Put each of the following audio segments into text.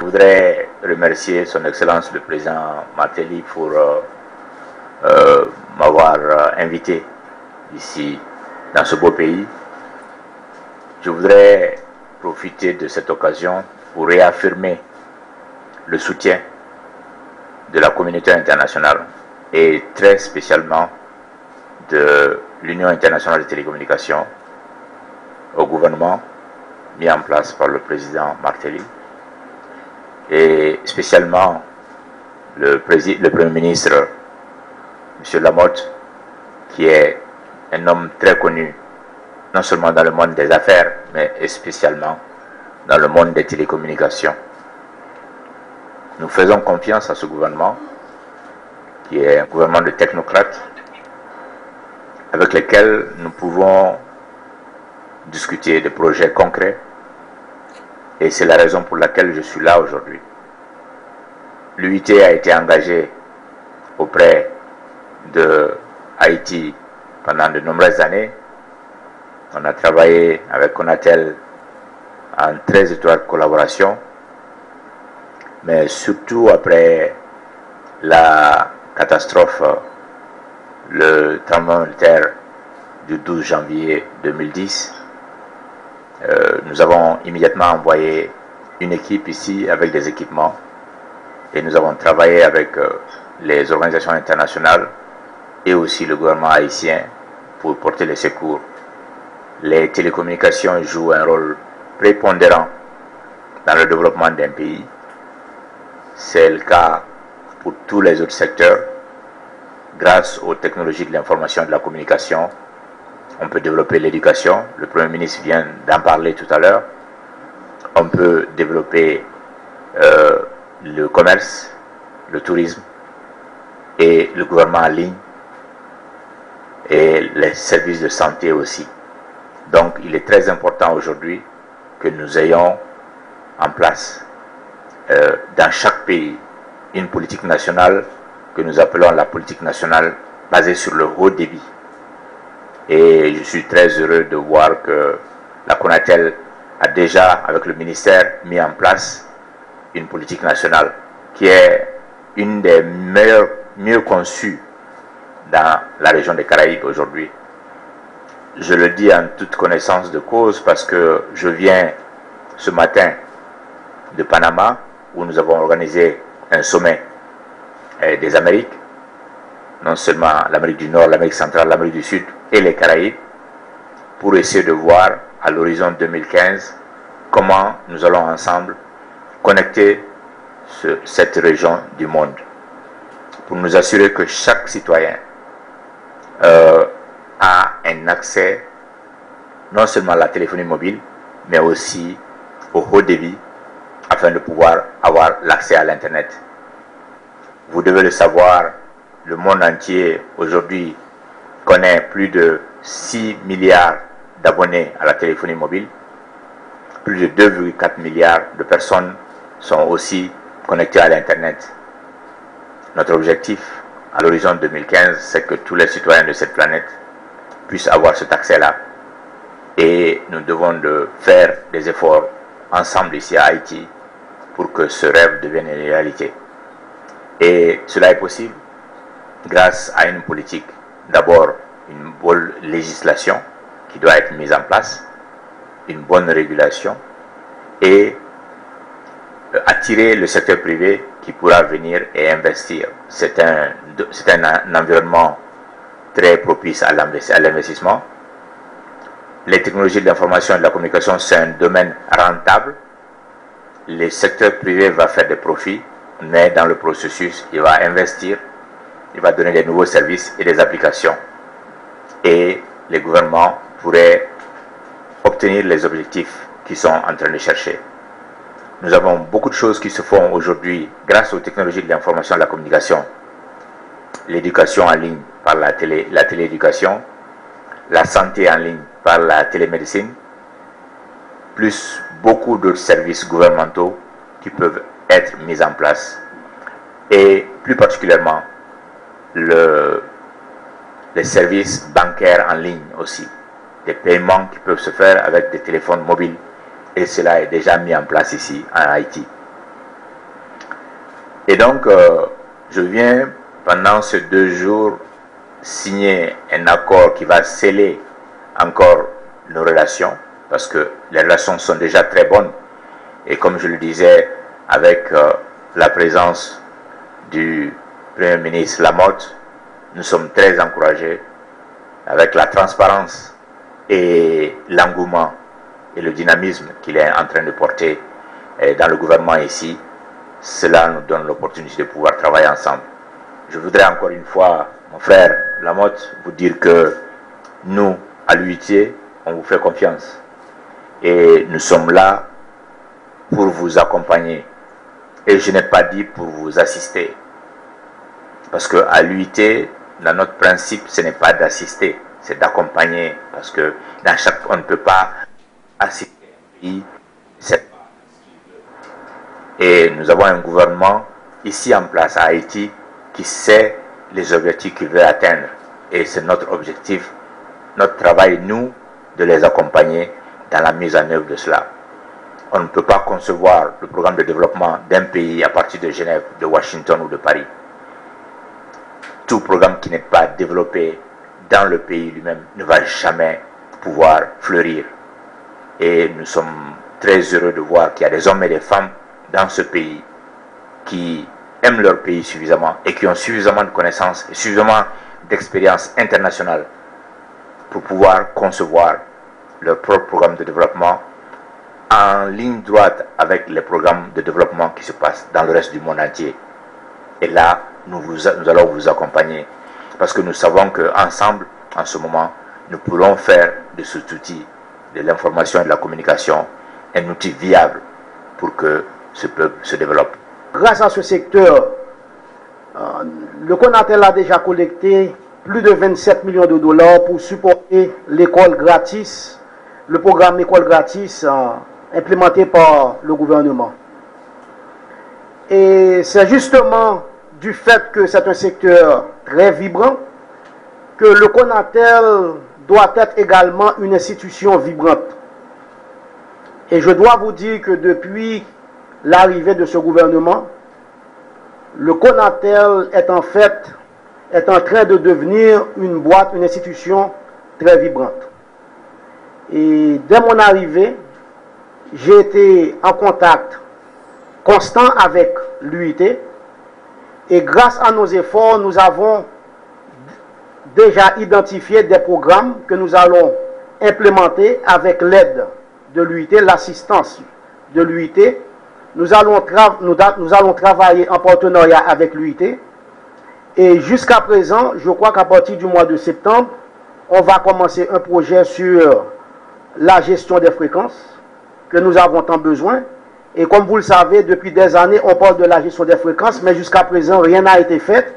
Je voudrais remercier son Excellence le Président Martelly pour m'avoir invité ici dans ce beau pays. Je voudrais profiter de cette occasion pour réaffirmer le soutien de la communauté internationale et très spécialement de l'Union internationale des télécommunications au gouvernement mis en place par le président Martelly et spécialement le Premier ministre M. Lamotte, qui est un homme très connu non seulement dans le monde des affaires mais spécialement dans le monde des télécommunications. Nous faisons confiance à ce gouvernement qui est un gouvernement de technocrates avec lesquels nous pouvons discuter de projets concrets et c'est la raison pour laquelle je suis là aujourd'hui. L'UIT a été engagée auprès de Haïti pendant de nombreuses années. On a travaillé avec Conatel en très étroite collaboration, mais surtout après la catastrophe, le tremblement de terre du 12 janvier 2010, nous avons immédiatement envoyé une équipe ici avec des équipements et nous avons travaillé avec les organisations internationales et aussi le gouvernement haïtien pour porter les secours. Les télécommunications jouent un rôle prépondérant dans le développement d'un pays. C'est le cas pour tous les autres secteurs. Grâce aux technologies de l'information et de la communication, on peut développer l'éducation. Le Premier ministre vient d'en parler tout à l'heure. On peut développer le commerce, le tourisme et le gouvernement en ligne et les services de santé aussi. Donc il est très important aujourd'hui que nous ayons en place dans chaque pays une politique nationale que nous appelons la politique nationale basée sur le haut débit. Et je suis très heureux de voir que la Conatel a déjà, avec le ministère, mis en place une politique nationale qui est une des mieux conçues dans la région des Caraïbes aujourd'hui. Je le dis en toute connaissance de cause parce que je viens ce matin de Panama où nous avons organisé un sommet des Amériques, non seulement l'Amérique du Nord, l'Amérique centrale, l'Amérique du Sud et les Caraïbes, pour essayer de voir à l'horizon 2015 comment nous allons ensemble connecter cette région du monde pour nous assurer que chaque citoyen a un accès non seulement à la téléphonie mobile mais aussi au haut débit afin de pouvoir avoir l'accès à l'Internet. Vous devez le savoir, le monde entier aujourd'hui connaît plus de 6 milliards d'abonnés à la téléphonie mobile. Plus de 2,4 milliards de personnes sont aussi connectées à l'Internet. Notre objectif à l'horizon 2015, c'est que tous les citoyens de cette planète puissent avoir cet accès-là. Et nous devons faire des efforts ensemble ici à Haïti pour que ce rêve devienne une réalité. Et cela est possible grâce à une politique, d'abord une bonne législation qui doit être mise en place, une bonne régulation et attirer le secteur privé qui pourra venir et investir. C'est un environnement très propice à l'investissement. Les technologies de l'information et de la communication, c'est un domaine rentable. Le secteur privé va faire des profits, mais dans le processus, il va investir, il va donner des nouveaux services et des applications. Et les gouvernements pourraient obtenir les objectifs qu'ils sont en train de chercher. Nous avons beaucoup de choses qui se font aujourd'hui grâce aux technologies de l'information et de la communication. L'éducation en ligne par la télééducation, la santé en ligne par la télémédecine, plus beaucoup d'autres services gouvernementaux qui peuvent être mis en place et plus particulièrement les services bancaires en ligne aussi, des paiements qui peuvent se faire avec des téléphones mobiles et cela est déjà mis en place ici en Haïti. Et donc, je viens pendant ces 2 jours signer un accord qui va sceller encore nos relations, parce que les relations sont déjà très bonnes. Et comme je le disais, avec la présence du Premier ministre Lamotte, nous sommes très encouragés avec la transparence et l'engouement et le dynamisme qu'il est en train de porter dans le gouvernement ici. Cela nous donne l'opportunité de pouvoir travailler ensemble. Je voudrais encore une fois, mon frère Lamotte, vous dire que nous, à l'UIT, on vous fait confiance. Et nous sommes là pour vous accompagner. Et je n'ai pas dit pour vous assister. Parce qu'à l'UIT, dans notre principe, ce n'est pas d'assister, c'est d'accompagner. Parce que dans chaque, on ne peut pas assister un pays. Et nous avons un gouvernement ici en place à Haïti qui sait les objectifs qu'il veut atteindre. Et c'est notre objectif, notre travail, nous, de les accompagner dans la mise en œuvre de cela. On ne peut pas concevoir le programme de développement d'un pays à partir de Genève, de Washington ou de Paris. Tout programme qui n'est pas développé dans le pays lui-même ne va jamais pouvoir fleurir. Et nous sommes très heureux de voir qu'il y a des hommes et des femmes dans ce pays qui aiment leur pays suffisamment et qui ont suffisamment de connaissances et suffisamment d'expérience internationale pour pouvoir concevoir leur propre programme de développement en ligne droite avec les programmes de développement qui se passent dans le reste du monde entier. Et là, nous allons vous accompagner parce que nous savons qu'ensemble, en ce moment, nous pourrons faire de cet outil de l'information et de la communication un outil viable pour que ce peuple se développe. Grâce à ce secteur, le CONATEL a déjà collecté plus de 27 millions de dollars pour supporter l'école gratis, le programme école gratis implémenté par le gouvernement. Et c'est justement du fait que c'est un secteur très vibrant que le CONATEL doit être également une institution vibrante. Et je dois vous dire que depuis l'arrivée de ce gouvernement, le CONATEL est en train de devenir une boîte, une institution très vibrante. Et dès mon arrivée, j'ai été en contact constant avec l'UIT et grâce à nos efforts, nous avons déjà identifié des programmes que nous allons implémenter avec l'aide de l'UIT, l'assistance de l'UIT. Nous allons travailler en partenariat avec l'UIT. Et jusqu'à présent, je crois qu'à partir du mois de septembre, on va commencer un projet sur la gestion des fréquences que nous avons tant besoin. Et comme vous le savez, depuis des années, on parle de la gestion des fréquences, mais jusqu'à présent, rien n'a été fait.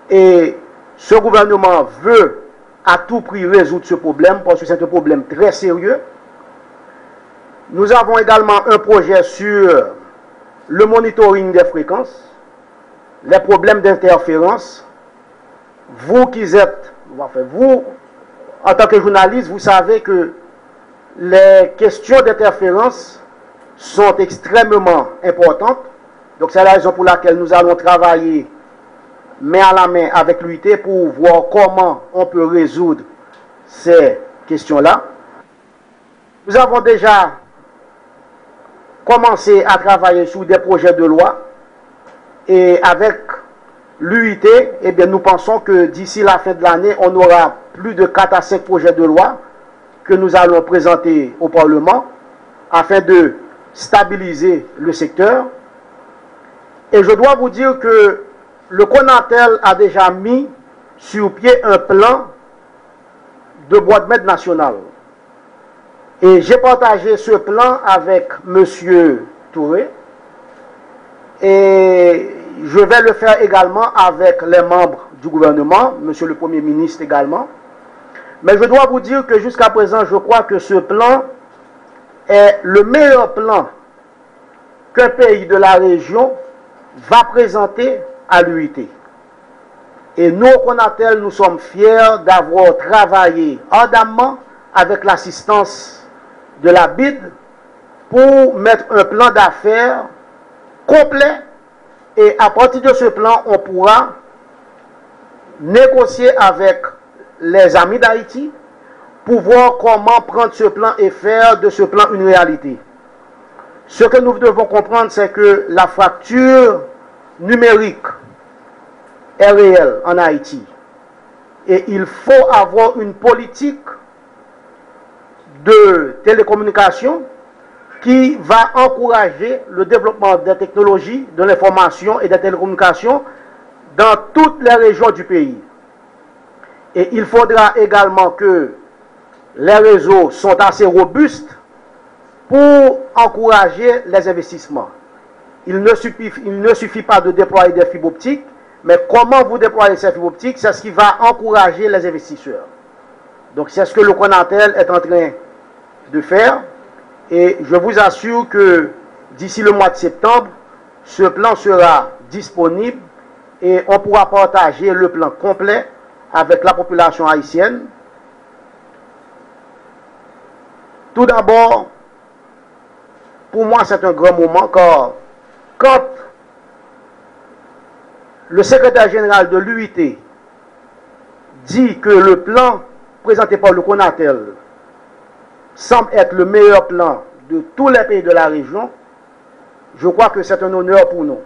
Et ce gouvernement veut à tout prix résoudre ce problème, parce que c'est un problème très sérieux. Nous avons également un projet sur le monitoring des fréquences, les problèmes d'interférence. Vous qui êtes, vous, en tant que journaliste, vous savez que les questions d'interférence sont extrêmement importantes. Donc c'est la raison pour laquelle nous allons travailler main à la main avec l'UIT pour voir comment on peut résoudre ces questions-là. Nous avons déjà commencé à travailler sur des projets de loi et avec l'UIT, eh bien, nous pensons que d'ici la fin de l'année, on aura plus de 4 à 5 projets de loi que nous allons présenter au Parlement afin de stabiliser le secteur. Et je dois vous dire que le CONATEL a déjà mis sur pied un plan de boîte maître nationale. Et j'ai partagé ce plan avec M. Touré. Et je vais le faire également avec les membres du gouvernement, M. le Premier ministre également. Mais je dois vous dire que jusqu'à présent, je crois que ce plan est le meilleur plan qu'un pays de la région va présenter à l'UIT. Et nous, au CONATEL, nous sommes fiers d'avoir travaillé ardemment avec l'assistance de la BID pour mettre un plan d'affaires complet Et à partir de ce plan, on pourra négocier avec les amis d'Haïti pour voir comment prendre ce plan et faire de ce plan une réalité. Ce que nous devons comprendre, c'est que la fracture numérique est réelle en Haïti. Et il faut avoir une politique de télécommunication qui va encourager le développement des technologies, de l'information et des télécommunications dans toutes les régions du pays. Et il faudra également que les réseaux soient assez robustes pour encourager les investissements. Il ne suffit pas de déployer des fibres optiques, mais comment vous déployez ces fibres optiques, c'est ce qui va encourager les investisseurs. Donc c'est ce que le Conatel est en train de faire. Et je vous assure que d'ici le mois de septembre, ce plan sera disponible et on pourra partager le plan complet avec la population haïtienne. Tout d'abord, pour moi c'est un grand moment car quand le secrétaire général de l'UIT dit que le plan présenté par le Conatel semble être le meilleur plan de tous les pays de la région, je crois que c'est un honneur pour nous.